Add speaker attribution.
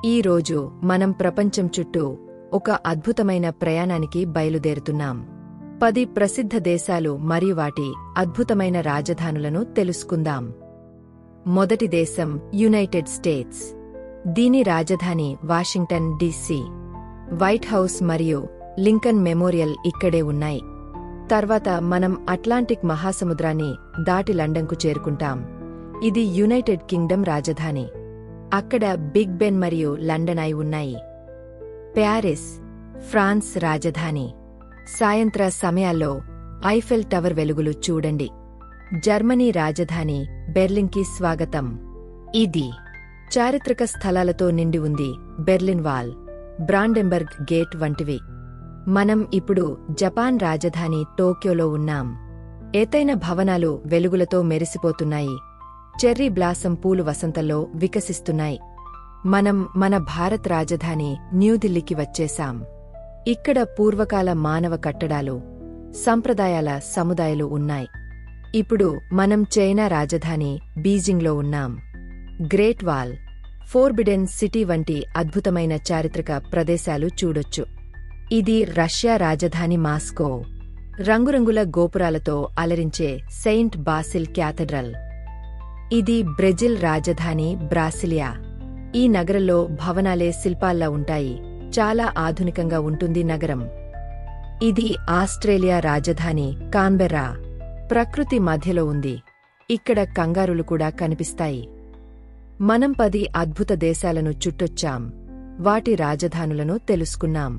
Speaker 1: ఈ రోజు మనం ప్రపంచం చుట్టూ ఒక అద్భుతమైన ప్రయాణానికి బయలుదేరుతున్నాం. 10 ప్రసిద్ధ దేశాలు మరియు వాటి అద్భుతమైన రాజధానులను తెలుసుకుందాం. మొదటి దేశం యునైటెడ్ స్టేట్స్. దీని రాజధాని వాషింగ్టన్ డీసీ. వైట్ హౌస్ మరియు లింకన్ మెమోరియల్ ఇక్కడే ఉన్నాయి. తర్వాత మనం అట్లాంటిక్ మహాసముద్రాన్ని దాటి లండన్కు చేరుకుంటాం. ఇది యునైటెడ్ కింగ్డమ్ రాజధాని. అక్కడ బిగ్ బెన్ మరియు లండన్ ఐ ఉన్నాయి. ప్యారిస్, ఫ్రాన్స్ రాజధాని. సాయంత్ర సమయాల్లో ఐఫెల్ టవర్ వెలుగులు చూడండి. జర్మనీ రాజధాని బెర్లిన్కి స్వాగతం. ఇది చారిత్రక స్థలాలతో నిండి ఉంది. బెర్లిన్ వాల్, బ్రాండెంబర్గ్ గేట్ వంటివి. మనం ఇప్పుడు జపాన్ రాజధాని టోక్యోలో ఉన్నాం. ఎత్తైన భవనాలు వెలుగులతో మెరిసిపోతున్నాయి. చెర్రీ బ్లాసమ్ పూలు వసంతంలో వికసిస్తున్నాయి. మనం మన భారత్ రాజధాని న్యూఢిల్లీకి వచ్చేశాం. ఇక్కడ పూర్వకాల మానవ కట్టడాలు, సంప్రదాయాల సముదాయాలు ఉన్నాయి. ఇప్పుడు మనం చైనా రాజధాని బీజింగ్లో ఉన్నాం. గ్రేట్ వాల్, ఫోర్బిడెన్ సిటీ వంటి అద్భుతమైన చారిత్రక ప్రదేశాలు చూడొచ్చు. ఇది రష్యా రాజధాని మాస్కో. రంగురంగుల గోపురాలతో అలరించే సెయింట్ బాసిల్ క్యాథడ్రల్. ఇది బ్రెజిల్ రాజధాని బ్రాసిలియా. ఈ నగరంలో భవనాలే శిల్పాల్లా ఉంటాయి. చాలా ఆధునికంగా ఉంటుంది నగరం. ఇది ఆస్ట్రేలియా రాజధాని కాన్బెర్రా. ప్రకృతి మధ్యలో ఉంది. ఇక్కడ కంగారులు కూడా కనిపిస్తాయి. మనం 10 అద్భుత దేశాలను చుట్టొచ్చాం. వాటి రాజధానులను తెలుసుకున్నాం.